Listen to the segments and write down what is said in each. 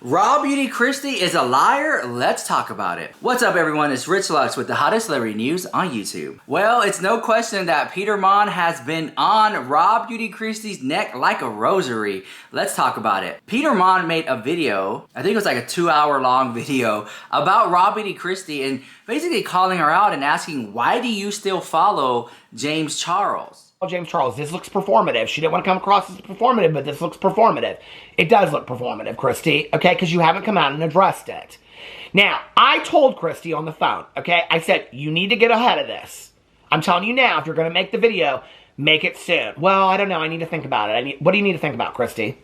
RawBeautyKristi is a liar? Let's talk about it. What's up everyone, it's Rich Lux with the hottest celebrity news on YouTube. Well, it's no question that Petermonn has been on RawBeautyKristi's neck like a rosary. Let's talk about it. Petermonn made a video, I think it was like a 2-hour long video, about RawBeautyKristi and basically calling her out and asking, why do you still follow James Charles? James Charles, this looks performative. She didn't want to come across as performative, but this looks performative. It does look performative, Kristi, okay, because you haven't come out and addressed it. Now, I told Kristi on the phone, okay, I said, you need to get ahead of this. I'm telling you now, if you're going to make the video, make it soon. Well, I don't know, I need to think about it. What do you need to think about, Kristi?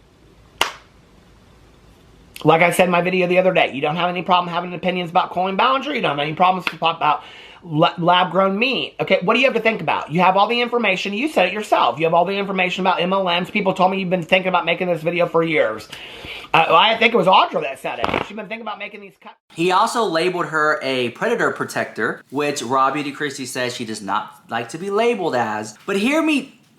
Like I said in my video the other day, you don't have any problem having opinions about Colleen Ballinger. You don't have any problems about lab-grown meat. Okay, what do you have to think about? You have all the information. You said it yourself. You have all the information about MLMs. People told me you've been thinking about making this video for years. I think it was Audra that said it. She's been thinking about making these cuts. He also labeled her a predator protector, which RawBeautyKristi says she does not like to be labeled as. But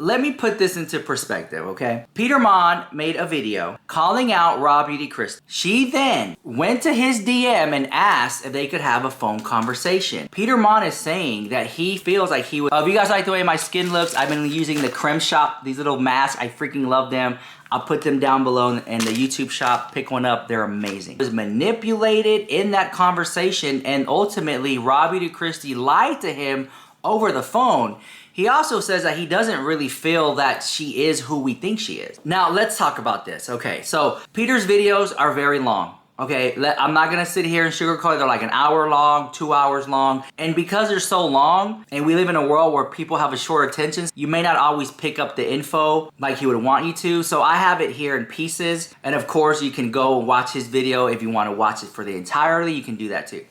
let me put this into perspective, okay? Petermonn made a video calling out RawBeautyKristi. She then went to his DM and asked if they could have a phone conversation. Petermonn is saying that he feels like he would, if you guys like the way my skin looks, I've been using the Creme Shop, these little masks, I freaking love them. I'll put them down below in the YouTube shop, pick one up, they're amazing. He was manipulated in that conversation and ultimately RawBeautyKristi lied to him over the phone. He also says that he doesn't really feel that she is who we think she is. Now, let's talk about this. Okay, so Peter's videos are very long. Okay, I'm not gonna sit here and sugarcoat it. They're like an hour long, 2 hours long. And because they're so long, and we live in a world where people have a short attention, you may not always pick up the info like he would want you to. So I have it here in pieces. And of course, you can go watch his video if you wanna watch it for the entirety, you can do that too.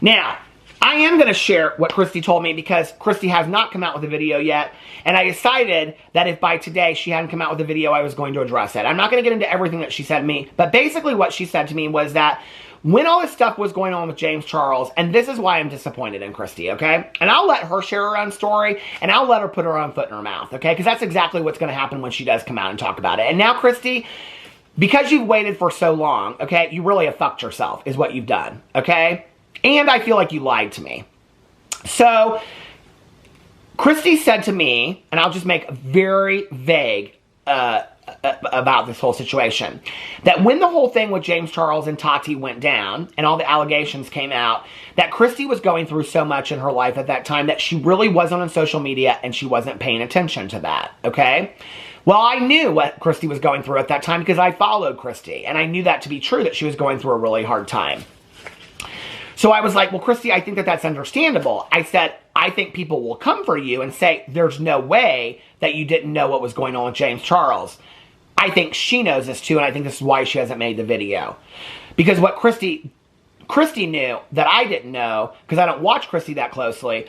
Now, I am going to share what Kristi told me because Kristi has not come out with a video yet. And I decided that if by today she hadn't come out with a video, I was going to address it. I'm not going to get into everything that she said to me. But basically what she said to me was that when all this stuff was going on with James Charles, and this is why I'm disappointed in Kristi, okay? And I'll let her share her own story, and I'll let her put her own foot in her mouth, okay? Because that's exactly what's going to happen when she does come out and talk about it. And now, Kristi, because you've waited for so long, okay, you really have fucked yourself is what you've done, okay? And I feel like you lied to me. So, Kristi said to me, and I'll just make very vague about this whole situation, that when the whole thing with James Charles and Tati went down, and all the allegations came out, that Kristi was going through so much in her life at that time that she really wasn't on social media and she wasn't paying attention to that, okay? Well, I knew what Kristi was going through at that time because I followed Kristi, and I knew that to be true, that she was going through a really hard time. So I was like, well, Kristi, I think that that's understandable. I said, I think people will come for you and say, there's no way that you didn't know what was going on with James Charles. I think she knows this too, and I think this is why she hasn't made the video. Because what Kristi knew that I didn't know, because I don't watch Kristi that closely,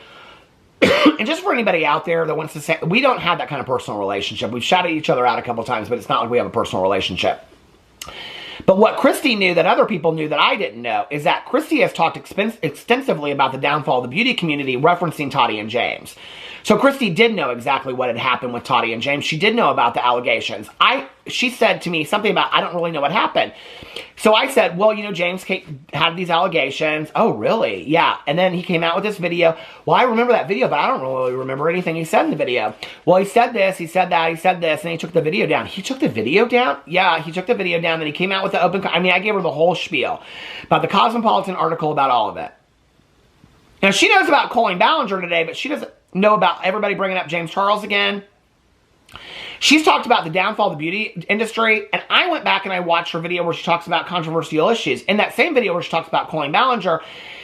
and just for anybody out there that wants to say, we don't have that kind of personal relationship. We've shouted each other out a couple times, but it's not like we have a personal relationship. But what Kristi knew that other people knew that I didn't know is that Kristi has talked extensively about the downfall of the beauty community, referencing Tati and James. So Kristi did know exactly what had happened with Tati and James. She did know about the allegations. She said to me something about, I don't really know what happened. So I said, well, you know, James had these allegations. Oh, really? Yeah. And then he came out with this video. Well, I remember that video, but I don't really remember anything he said in the video. Well, he said this, he said that, he said this, and he took the video down. He took the video down? Yeah, he took the video down. Then he came out with the I gave her the whole spiel about the Cosmopolitan article about all of it. Now, she knows about Colleen Ballinger today, but she doesn't know about everybody bringing up James Charles again. She's talked about the downfall of the beauty industry, and I went back and I watched her video where she talks about controversial issues. In that same video where she talks about Colleen Ballinger,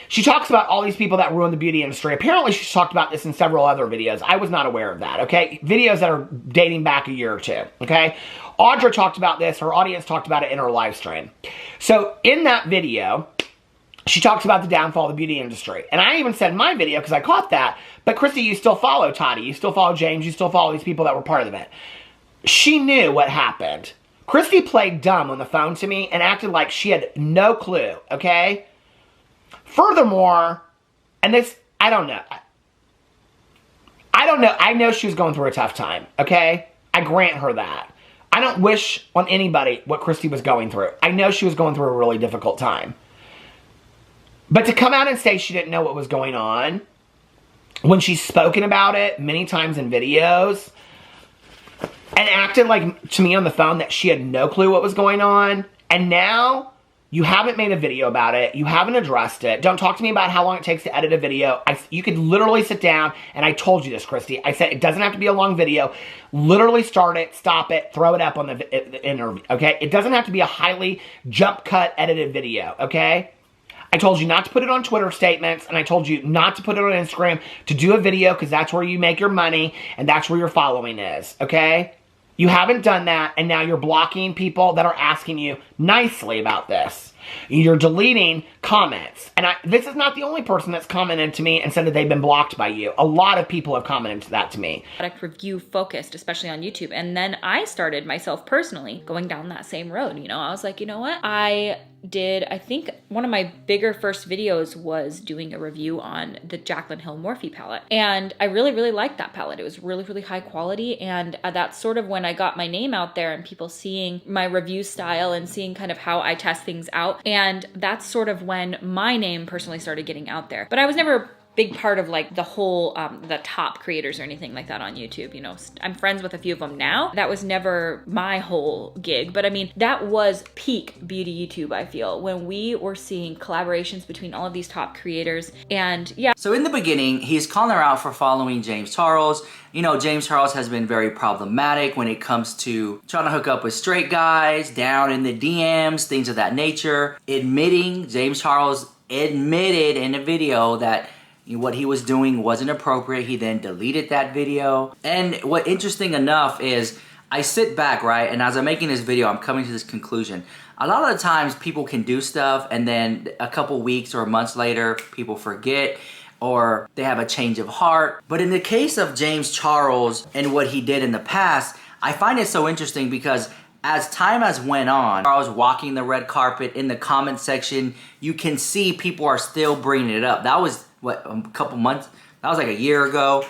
she talks about all these people that ruined the beauty industry. Apparently, she's talked about this in several other videos. I was not aware of that, okay? Videos that are dating back a year or two, okay? Audra talked about this. Her audience talked about it in her live stream. So, in that video, she talks about the downfall of the beauty industry. And I even said in my video, because I caught that, but Kristi, you still follow Tati, you still follow James, you still follow these people that were part of it. She knew what happened. Kristi played dumb on the phone to me and acted like she had no clue, okay? Furthermore, and this, I don't know. I know she was going through a tough time, okay? I grant her that. I don't wish on anybody what Kristi was going through. I know she was going through a really difficult time. But to come out and say she didn't know what was going on, when she's spoken about it many times in videos, and acted like to me on the phone that she had no clue what was going on, and now you haven't made a video about it, you haven't addressed it. Don't talk to me about how long it takes to edit a video. You could literally sit down, and I told you this, Kristi. I said it doesn't have to be a long video. Literally start it, stop it, throw it up on the interview, okay? It doesn't have to be a highly jump cut edited video, okay? I told you not to put it on Twitter statements, and I told you not to put it on Instagram, to do a video, because that's where you make your money, and that's where your following is, okay? You haven't done that, and now you're blocking people that are asking you nicely about this. You're deleting comments. And this is not the only person that's commented to me and said that they've been blocked by you. A lot of people have commented that to me. Product review focused, especially on YouTube. And then I started myself personally going down that same road. You know, I was like, you know what? I think one of my bigger first videos was doing a review on the Jaclyn Hill Morphe palette. And I really, really liked that palette. It was really, really high quality. And that's sort of when I got my name out there and people seeing my review style and seeing kind of how I test things out. And that's sort of when my name personally started getting out there. But I was never big part of like the whole, the top creators or anything like that on YouTube. You know, I'm friends with a few of them now. That was never my whole gig, but I mean, that was peak beauty YouTube, I feel, when we were seeing collaborations between all of these top creators. And yeah. So in the beginning, he's calling her out for following James Charles. You know, James Charles has been very problematic when it comes to trying to hook up with straight guys, down in the DMs, things of that nature. James Charles admitted in a video that what he was doing wasn't appropriate. He then deleted that video. And what interesting enough is I sit back, right? And as I'm making this video, I'm coming to this conclusion. A lot of the times people can do stuff and then a couple weeks or months later, people forget or they have a change of heart. But in the case of James Charles and what he did in the past, I find it so interesting because as time has went on, Charles walking the red carpet in the comment section, you can see people are still bringing it up. That was what, a couple months, that was like a year ago.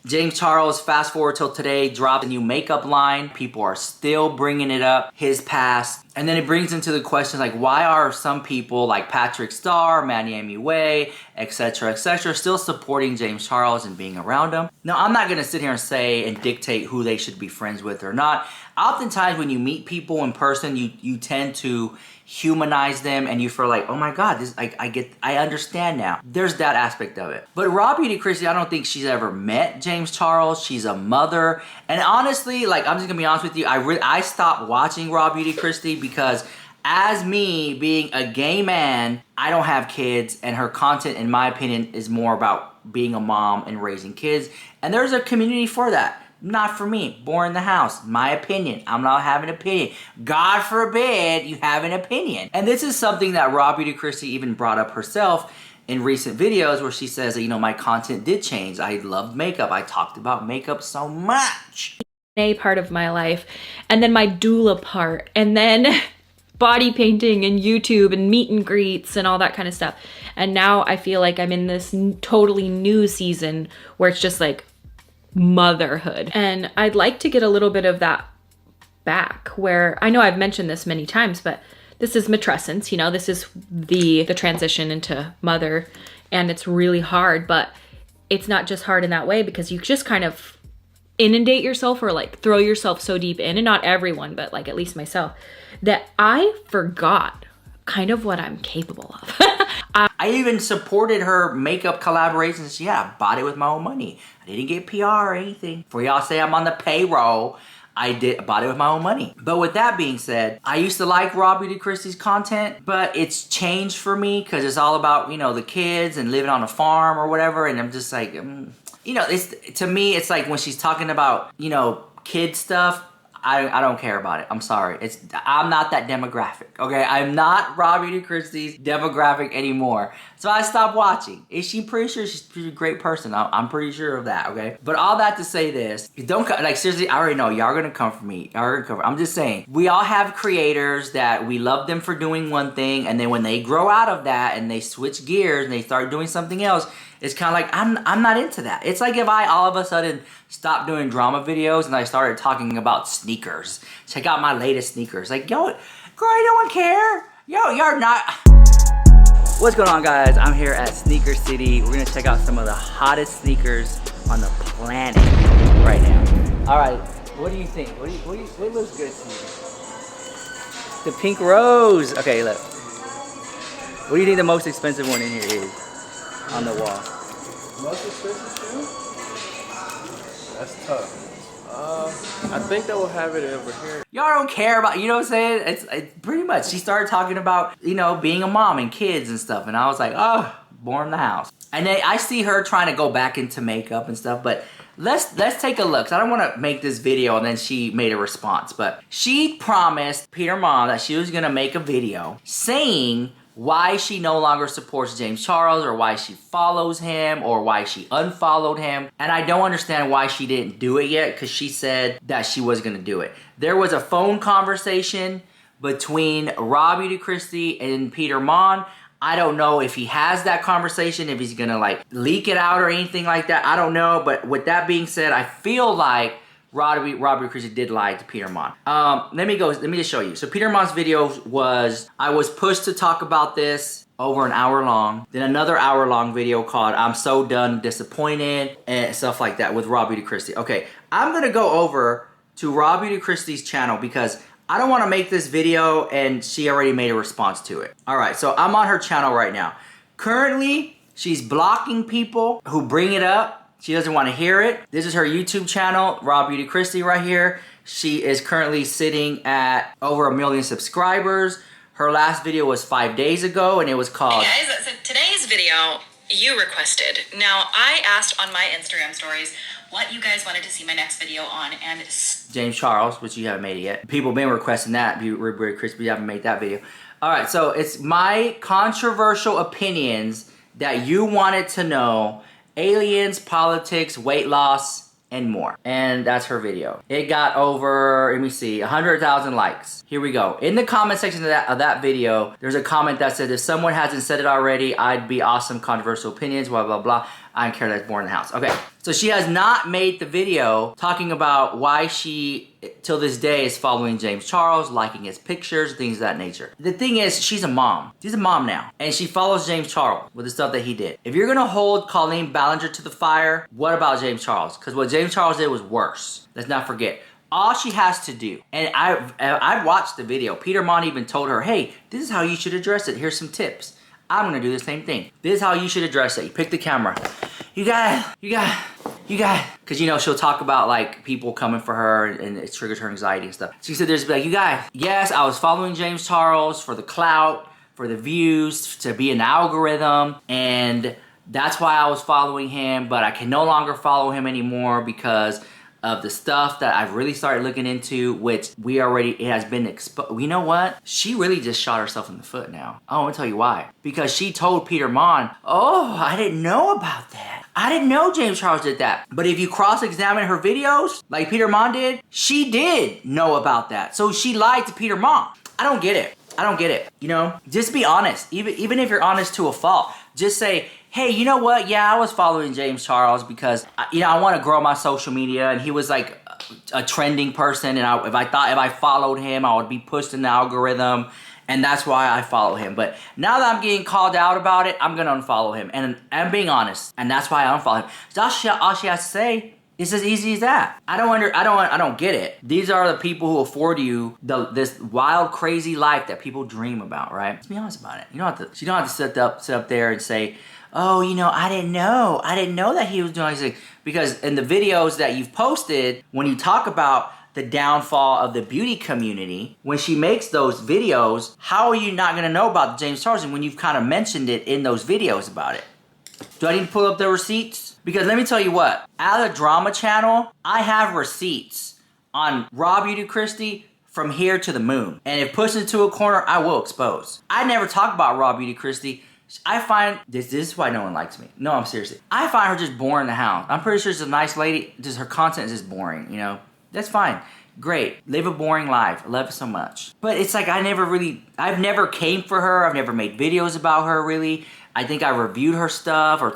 James Charles, fast forward till today, dropped a new makeup line. People are still bringing it up, his past. And then it brings into the questions like, why are some people like Patrick Starr, Miami Way, etc., still supporting James Charles and being around him? Now, I'm not gonna sit here and say and dictate who they should be friends with or not. Oftentimes when you meet people in person, you tend to humanize them and you feel like, oh my God, this I understand now. There's that aspect of it. But RawBeautyKristi, I don't think she's ever met James Charles. She's a mother. And honestly, like, I'm just gonna be honest with you, I stopped watching RawBeautyKristi because as me being a gay man, I don't have kids, and her content, in my opinion, is more about being a mom and raising kids. And there's a community for that. Not for me. Born in the house. My opinion. I'm not having an opinion. God forbid you have an opinion. And this is something that RawBeautyKristi even brought up herself in recent videos where she says that, you know, my content did change. I loved makeup. I talked about makeup so much. A part of my life, and then my doula part, and then body painting and YouTube and meet and greets and all that kind of stuff. And now I feel like I'm in this totally new season where it's just like motherhood. And I'd like to get a little bit of that back, where I know I've mentioned this many times, but this is matrescence, you know, this is the transition into mother, and it's really hard, but it's not just hard in that way because you just kind of inundate yourself or like throw yourself so deep in, and not everyone, but like at least myself, that I forgot kind of what I'm capable of. I even supported her makeup collaborations. Yeah, I bought it with my own money. I didn't get PR or anything. For y'all say I'm on the payroll, I bought it with my own money. But with that being said, I used to like RawBeautyKristi's content, but it's changed for me because it's all about, you know, the kids and living on a farm or whatever. And I'm just like, you know, to me, it's like when she's talking about, you know, kid stuff, I don't care about it. I'm sorry. I'm not that demographic, okay? I'm not RawBeautyKristi's demographic anymore. So I stopped watching. Is she pretty sure she's a great person? I'm pretty sure of that, okay? But all that to say this, don't, like, seriously, I already know y'all gonna come for me. I'm just saying, we all have creators that we love them for doing one thing, and then when they grow out of that and they switch gears and they start doing something else, It's kind of like, I'm not into that. It's like if I all of a sudden stopped doing drama videos and I started talking about sneakers. Check out my latest sneakers. Like, yo, girl, no one care. Yo, you're not. What's going on, guys? I'm here at Sneaker City. We're gonna check out some of the hottest sneakers on the planet right now. All right, what do you think? What looks good to you? The pink rose. Okay, look. What do you think the most expensive one in here is on the wall? Most expensive shoe? That's tough. I think that will have it over here. Y'all don't care about, you know what I'm saying? It's pretty much, she started talking about, you know, being a mom and kids and stuff. And I was like, oh, born in the house. And then I see her trying to go back into makeup and stuff, but let's take a look. 'Cause I don't want to make this video and then she made a response. But she promised Petermonn that she was going to make a video saying why she no longer supports James Charles, or why she follows him, or why she unfollowed him. And I don't understand why she didn't do it yet, because she said that she was gonna do it. There was a phone conversation between RawBeautyKristi and Petermonn. I don't know if he has that conversation, if he's gonna like leak it out or anything like that. I don't know, but with that being said, I feel like RawBeautyKristi did lie to Petermonn. Let me just show you. So Petermonn's video was, I was pushed to talk about this over an hour long. Then another hour long video called I'm So Done Disappointed and stuff like that with RawBeautyKristi. Okay, I'm gonna go over to RawBeautyKristi's channel because I don't wanna make this video and she already made a response to it. All right, so I'm on her channel right now. Currently, she's blocking people who bring it up. She doesn't want to hear it. This is her YouTube channel, RawBeautyKristi right here. She is currently sitting at over 1 million subscribers. Her last video was 5 days ago and it was called... Hey guys, so today's video you requested. Now, I asked on my Instagram stories what you guys wanted to see my next video on, and... James Charles, which you haven't made it yet. People have been requesting that, RawBeautyKristi, but you haven't made that video. All right, so it's my controversial opinions that you wanted to know. Aliens, politics, weight loss, and more. And that's her video. It got over, let me see, 100,000 likes. Here we go. In the comment section of that video, there's a comment that said, if someone hasn't said it already, I'd be awesome, controversial opinions, blah, blah, blah. I don't care, that's born in the house. Okay, so she has not made the video talking about why she, till this day, is following James Charles, liking his pictures, things of that nature. The thing is, she's a mom. She's a mom now. And she follows James Charles with the stuff that he did. If you're gonna hold Colleen Ballinger to the fire, what about James Charles? Because what James Charles did was worse. Let's not forget. All she has to do, and I've watched the video. Petermonn even told her, hey, this is how you should address it. Here's some tips. I'm gonna do the same thing. This is how you should address it. You pick the camera. You got, because you know, she'll talk about like people coming for her and it triggers her anxiety and stuff. She said there's like, you guys, yes, I was following James Charles for the clout, for the views, to be an algorithm, and that's why I was following him, but I can no longer follow him anymore because of the stuff that I've really started looking into, which it has been exposed. You know what? She really just shot herself in the foot now. I want to tell you why. Because she told Petermonn, oh, I didn't know about that. I didn't know James Charles did that. But if you cross-examine her videos, like Petermonn did, she did know about that. So she lied to Petermonn. I don't get it. I don't get it. You know, just be honest. Even if you're honest to a fault, just say, hey, you know what? Yeah, I was following James Charles because, you know, I want to grow my social media, and he was like a trending person, and if I followed him, I would be pushed in the algorithm, and that's why I follow him. But now that I'm getting called out about it, I'm gonna unfollow him, and I'm being honest, and that's why I unfollow him. So all she has to say. It's as easy as that. I don't get it. These are the people who afford you this wild, crazy life that people dream about, right? Let's be honest about it. You don't have to sit up there and say, oh, you know, I didn't know that he was doing this. Because in the videos that you've posted, when you talk about the downfall of the beauty community, when she makes those videos, how are you not gonna know about James Charles when you've kind of mentioned it in those videos about it? Do I need to pull up the receipts? Because let me tell you what, at a drama channel, I have receipts on RawBeautyKristi from here to the moon. And if pushed into a corner, I will expose. I never talk about RawBeautyKristi. I find, this is why no one likes me. No, I'm seriously. I find her just boring in the house. I'm pretty sure she's a nice lady, just her content is just boring, you know? That's fine. Great. Live a boring life. I love it so much. But it's like I've never came for her. I've never made videos about her really. I think I reviewed her stuff or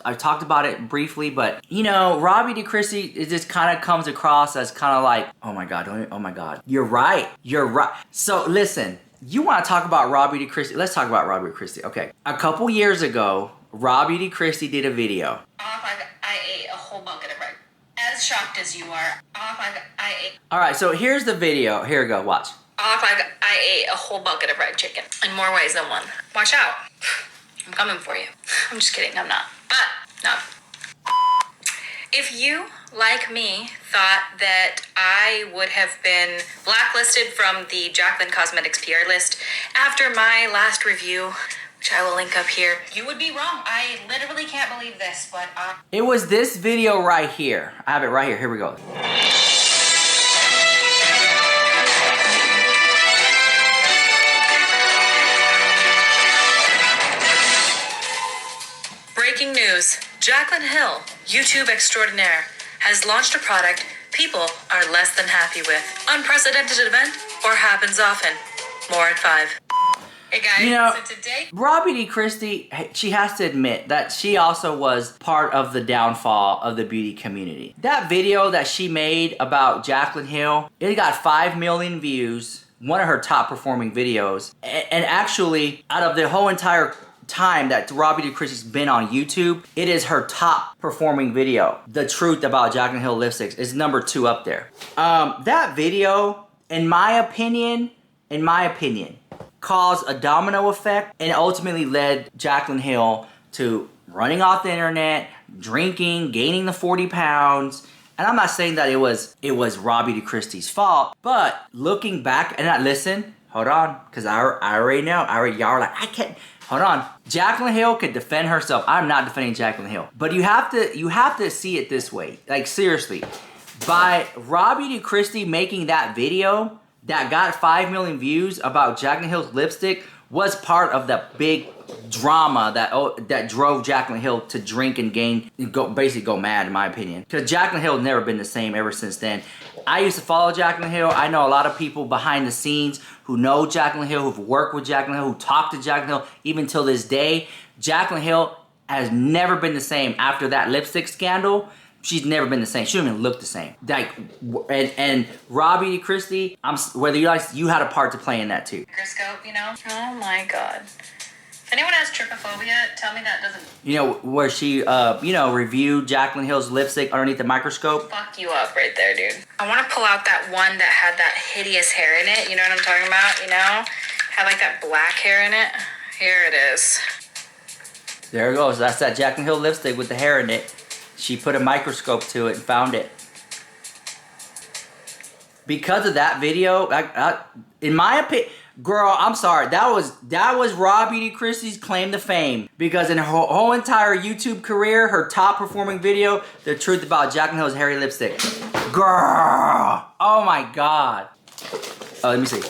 I talked about it briefly, but you know, RawBeautyKristi, it just kind of comes across as kind of like, oh my God, you're right. So listen, you want to talk about RawBeautyKristi? Let's talk about RawBeautyKristi. Okay, a couple years ago, RawBeautyKristi did a video. I ate a whole bucket of bread. As shocked as you are, I ate. All right, so here's the video. Here we go, watch. I ate a whole bucket of fried chicken in more ways than one. Watch out. I'm coming for you. I'm just kidding, I'm not. But, no. If you, like me, thought that I would have been blacklisted from the Jaclyn Cosmetics PR list after my last review, which I will link up here, you would be wrong. I literally can't believe this, but it was this video right here. I have it right here. Here we go. breaking news. Jaclyn Hill, YouTube extraordinaire, has launched a product people are less than happy with. Unprecedented event or happens often. More at 5. Hey guys, you know, so today... RawBeautyKristi, she has to admit that she also was part of the downfall of the beauty community. That video that she made about Jaclyn Hill, it got 5 million views, one of her top performing videos. And actually, out of the whole entire time that RawBeautyKristi's been on YouTube, it is her top performing video. The truth about Jaclyn Hill lipsticks is number 2 up there. That video, in my opinion, caused a domino effect and ultimately led Jaclyn Hill to running off the internet, drinking, gaining the 40 pounds. And I'm not saying that it was RawBeautyKristi's fault, but looking back, and listen, hold on, because I already know, y'all are like, I can't, hold on. Jaclyn Hill could defend herself. I'm not defending Jaclyn Hill. But you have to see it this way. Like, seriously, by RawBeautyKristi making that video that got 5 million views about Jaclyn Hill's lipstick was part of the big drama that drove Jaclyn Hill to drink and basically go mad, in my opinion. Because Jaclyn Hill never been the same ever since then. I used to follow Jaclyn Hill. I know a lot of people behind the scenes who know Jaclyn Hill, who've worked with Jaclyn Hill, who talk to Jaclyn Hill, even till this day. Jaclyn Hill has never been the same after that lipstick scandal. She's never been the same. She don't even look the same. Like, and RawBeautyKristi, whether you had a part to play in that too. Microscope, you know? Oh my god. If anyone has trypophobia, tell me that doesn't... You know, where she, reviewed Jaclyn Hill's lipstick underneath the microscope. Fuck you up right there, dude. I want to pull out that one that had that hideous hair in it. You know what I'm talking about? You know? Had like that black hair in it. Here it is. There it goes. That's that Jaclyn Hill lipstick with the hair in it. She put a microscope to it and found it. Because of that video, in my opinion, girl, I'm sorry, that was RawBeautyKristi's claim to fame. Because in her whole entire YouTube career, her top performing video, the truth about Jaclyn Hill's hairy lipstick. Girl, oh my god. Oh, let me see.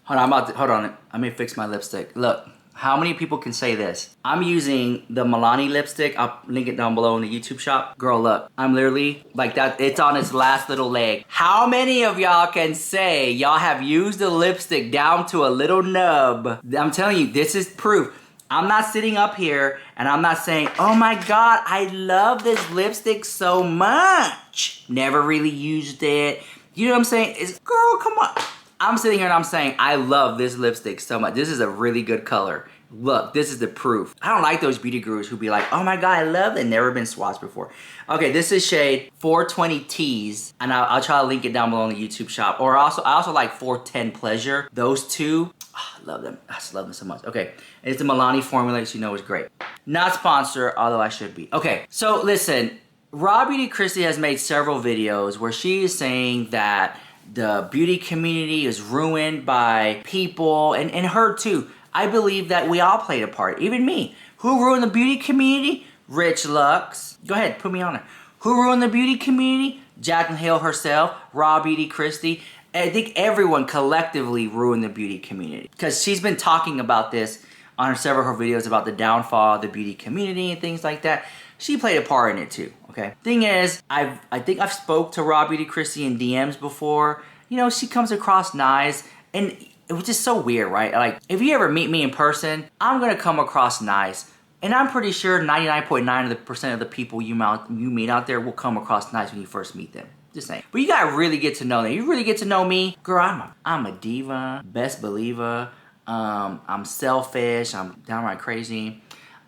Hold on. Let me fix my lipstick. Look. How many people can say this? I'm using the Milani lipstick. I'll link it down below in the YouTube shop. Girl, look. I'm literally like that. It's on its last little leg. How many of y'all can say y'all have used the lipstick down to a little nub? I'm telling you, this is proof. I'm not sitting up here and I'm not saying, oh my god, I love this lipstick so much. Never really used it. You know what I'm saying? Girl, come on. I'm sitting here and I'm saying, I love this lipstick so much. This is a really good color. Look, this is the proof. I don't like those beauty gurus who be like, oh my god, I love it. Never been swatched before. Okay, this is shade 420 Tease. And I'll try to link it down below in the YouTube shop. Or I also like 410 Pleasure. Those two, I love them. I just love them so much. Okay, it's the Milani formula, so you know it's great. Not sponsored, although I should be. Okay, so listen. RawBeautyKristi has made several videos where she is saying that the beauty community is ruined by people, and her too. I believe that we all played a part, even me. Who ruined the beauty community? Rich Lux. Go ahead, put me on there. Who ruined the beauty community? Jaclyn Hill herself, RawBeautyKristi. I think everyone collectively ruined the beauty community. Because she's been talking about this on several of her videos about the downfall of the beauty community and things like that. she played a part in it too, okay? Thing is, I think I've spoke to RawBeautyKristi in DMs before. You know, she comes across nice, and it was just so weird, right? Like, if you ever meet me in person, I'm gonna come across nice. And I'm pretty sure 99.9% of the people you meet out there will come across nice when you first meet them. Just saying. But you gotta really get to know them. You really get to know me, girl, I'm a diva, best believer. I'm selfish, I'm downright crazy.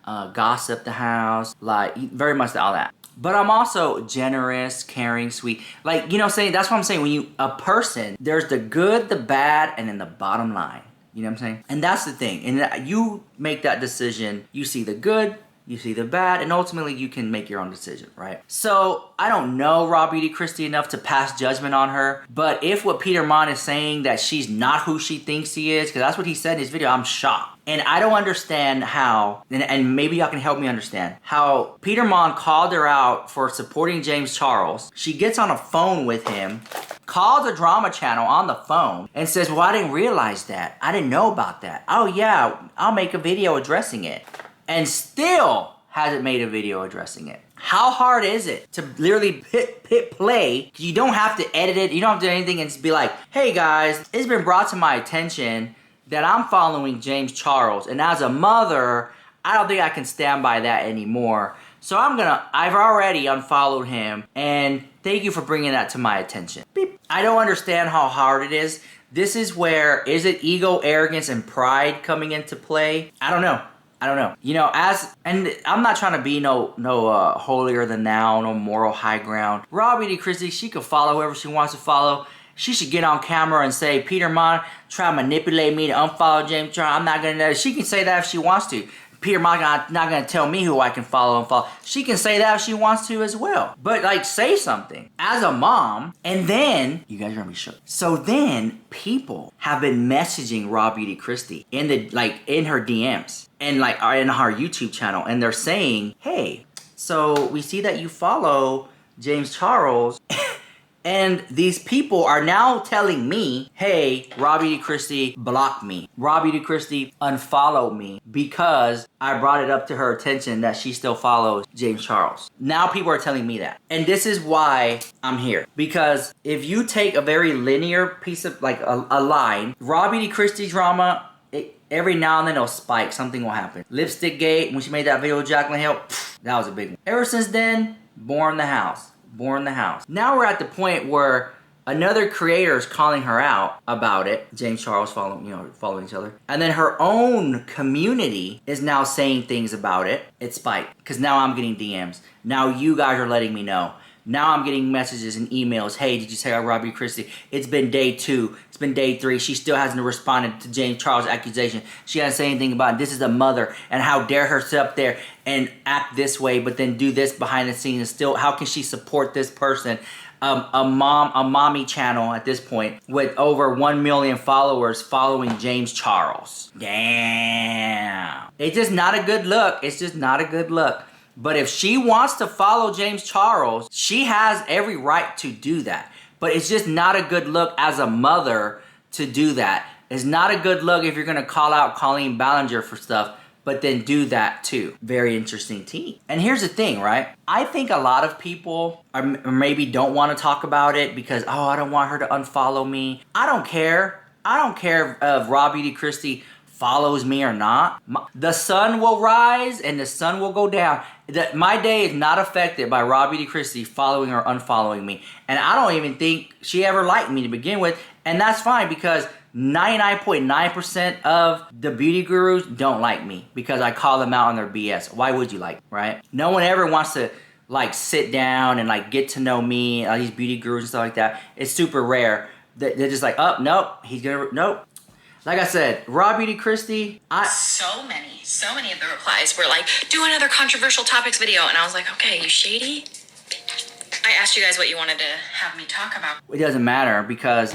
Gossip the house, like, very much all that. But I'm also generous, caring, sweet. Like, you know what I'm saying? That's what I'm saying. When you, a person, there's the good, the bad, and then the bottom line. You know what I'm saying? And that's the thing. And you make that decision. You see the good, you see the bad, and ultimately you can make your own decision, right? So I don't know RawBeautyKristi enough to pass judgment on her. But if what Petermonn is saying that she's not who she thinks she is, because that's what he said in his video, I'm shocked. And I don't understand how, and maybe y'all can help me understand, how Petermonn called her out for supporting James Charles. She gets on a phone with him, calls a drama channel on the phone, and says, well, I didn't realize that. I didn't know about that. Oh yeah, I'll make a video addressing it. And still hasn't made a video addressing it. How hard is it to literally hit play? You don't have to edit it, you don't have to do anything, and just be like, hey guys, it's been brought to my attention that I'm following James Charles, and as a mother, I don't think I can stand by that anymore. So I've already unfollowed him, and thank you for bringing that to my attention. Beep. I don't understand how hard it is. This is where, is it ego, arrogance, and pride coming into play? I don't know. You know, and I'm not trying to be no holier than thou, no moral high ground. RawBeautyKristi, she could follow whoever she wants to follow. She should get on camera and say, Petermonn try to manipulate me to unfollow James Charles. I'm not gonna. She can say that if she wants to. Petermonn not gonna tell me who I can follow and follow. She can say that if she wants to as well. But like, say something as a mom, and then you guys are gonna be shook. So then people have been messaging RawBeautyKristi in her DMs and like in her YouTube channel, and they're saying, hey, so we see that you follow James Charles. And these people are now telling me, hey, RawBeautyKristi blocked me. RawBeautyKristi unfollowed me because I brought it up to her attention that she still follows James Charles. Now people are telling me that. And this is why I'm here. Because if you take a very linear piece of, like a line, RawBeautyKristi drama, every now and then it'll spike, something will happen. Lipstick Gate, when she made that video with Jaclyn Hill, that was a big one. Ever since then, Born the House. Now we're at the point where another creator is calling her out about it. James Charles following each other. And then her own community is now saying things about it. It's spiked. Because now I'm getting DMs. Now you guys are letting me know. Now I'm getting messages and emails. Hey, did you check out RawBeautyKristi? It's been day 2. It's been day 3. She still hasn't responded to James Charles' accusation. She hasn't said anything about it. This is a mother, and how dare her sit up there and act this way, but then do this behind the scenes. And still, how can she support this person? A mommy channel at this point with over 1 million followers following James Charles. Damn. It's just not a good look. It's just not a good look. But if she wants to follow James Charles, she has every right to do that. But it's just not a good look as a mother to do that. It's not a good look if you're going to call out Colleen Ballinger for stuff, but then do that too. Very interesting tea. And here's the thing, right? I think a lot of people maybe don't want to talk about it because, oh, I don't want her to unfollow me. I don't care. I don't care if RawBeautyKristi follows me or not. The sun will rise and the sun will go down. My day is not affected by RawBeautyKristi following or unfollowing me. And I don't even think she ever liked me to begin with. And that's fine because 99.9% of the beauty gurus don't like me because I call them out on their BS. Why would you like, right? No one ever wants to like sit down and like get to know me, all these beauty gurus and stuff like that. It's super rare. They're just like, oh, nope, nope. Like I said, RawBeautyKristi, So many of the replies were like, do another controversial topics video. And I was like, okay, you shady? I asked you guys what you wanted to have me talk about. It doesn't matter because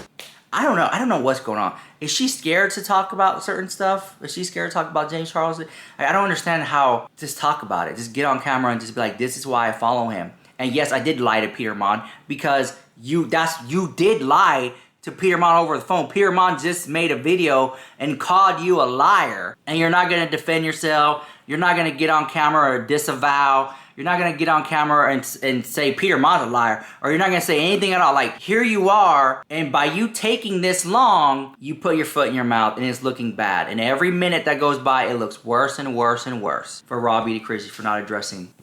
I don't know what's going on. Is she scared to talk about certain stuff? Is she scared to talk about James Charles? I don't understand how, just talk about it. Just get on camera and just be like, this is why I follow him. And yes, I did lie to Petermonn because you did lie to Petermonn over the phone. Petermonn just made a video and called you a liar. And you're not going to defend yourself. You're not going to get on camera or disavow. You're not gonna get on camera and say Petermonn's a liar, or you're not gonna say anything at all. Like, here you are, and by you taking this long, you put your foot in your mouth, and it's looking bad. And every minute that goes by, it looks worse and worse and worse for RawBeautyKristi for not addressing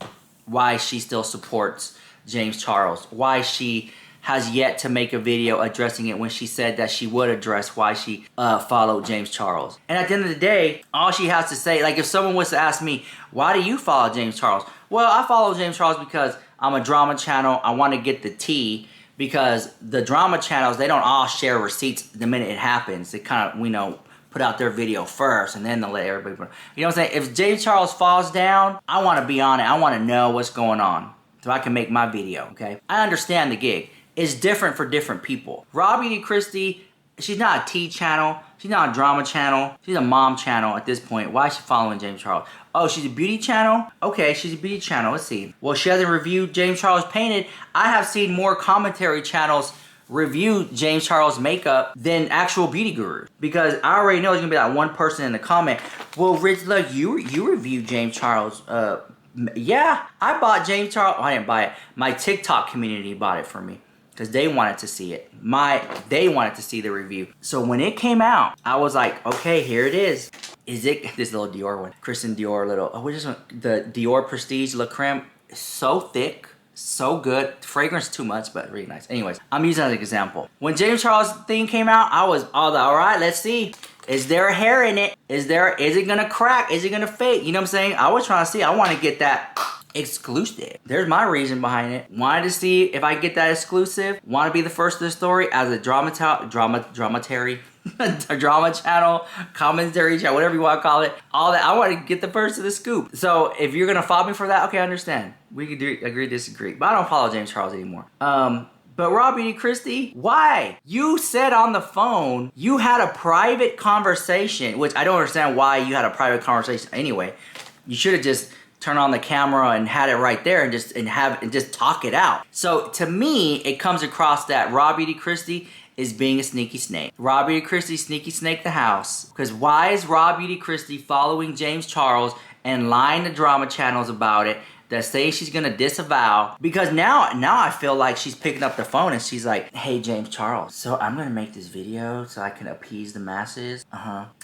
why she still supports James Charles, why she has yet to make a video addressing it when she said that she would address why she followed James Charles. And at the end of the day, all she has to say, like if someone was to ask me, why do you follow James Charles? Well, I follow James Charles because I'm a drama channel. I want to get the tea, because the drama channels, they don't all share receipts the minute it happens. They kind of, you know, put out their video first and then they'll let everybody put it. You know what I'm saying? If James Charles falls down, I want to be on it. I want to know what's going on so I can make my video, okay? I understand the gig. It's different for different people. RawBeautyKristi, she's not a tea channel. She's not a drama channel. She's a mom channel at this point. Why is she following James Charles? Oh, she's a beauty channel? Okay, she's a beauty channel. Let's see. Well, she hasn't reviewed James Charles Painted. I have seen more commentary channels review James Charles makeup than actual beauty gurus, because I already know there's gonna be that one person in the comment, well, Rich, look, you reviewed James Charles. Yeah, I bought James Charles. Oh, I didn't buy it. My TikTok community bought it for me, because they wanted to see it. They wanted to see the review. So when it came out, I was like, okay, here it is. Is it this little Dior one? Christian Dior little, oh, which one? The Dior Prestige Le Creme. So thick, so good. Fragrance too much, but really nice. Anyways, I'm using that as an example. When James Charles thing came out, I was all like, all right, let's see. Is there a hair in it? Is it gonna crack? Is it gonna fade? You know what I'm saying? I was trying to see. I want to get that exclusive. There's my reason behind it. Wanted to see if I get that exclusive. Want to be the first of the story as a drama channel, commentary channel, whatever you want to call it. All that. I want to get the first of the scoop. So if you're gonna follow me for that, okay, I understand. We could agree, disagree. But I don't follow James Charles anymore. But RawBeautyKristi, why? You said on the phone you had a private conversation, which I don't understand why you had a private conversation anyway. You should have just turned on the camera and had it right there and just talk it out. So to me, it comes across that RawBeautyKristi is being a sneaky snake. RawBeautyKristi sneaky snake the house. Because why is RawBeautyKristi following James Charles and lying to drama channels about it, that say she's gonna disavow? Because now I feel like she's picking up the phone and she's like, hey, James Charles, so I'm gonna make this video so I can appease the masses.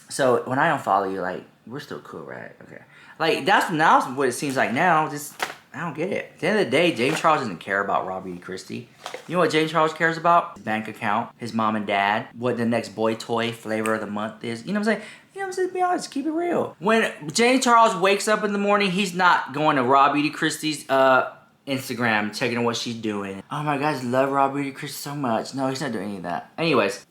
So when I don't follow you, like, we're still cool, right? Okay. Like, that's now what it seems like now. Just, I don't get it. At the end of the day, James Charles doesn't care about RawBeautyKristi. You know what James Charles cares about? His bank account, his mom and dad, what the next boy toy flavor of the month is. You know what I'm saying? You know what I'm saying? Be honest, keep it real. When James Charles wakes up in the morning, he's not going to RawBeautyKristi's Instagram, checking what she's doing. Oh my gosh, love RawBeautyKristi so much. No, he's not doing any of that. Anyways,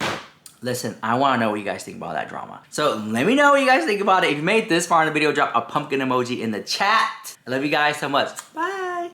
listen, I want to know what you guys think about that drama. So let me know what you guys think about it. If you made it this far in the video, drop a pumpkin emoji in the chat. I love you guys so much. Bye.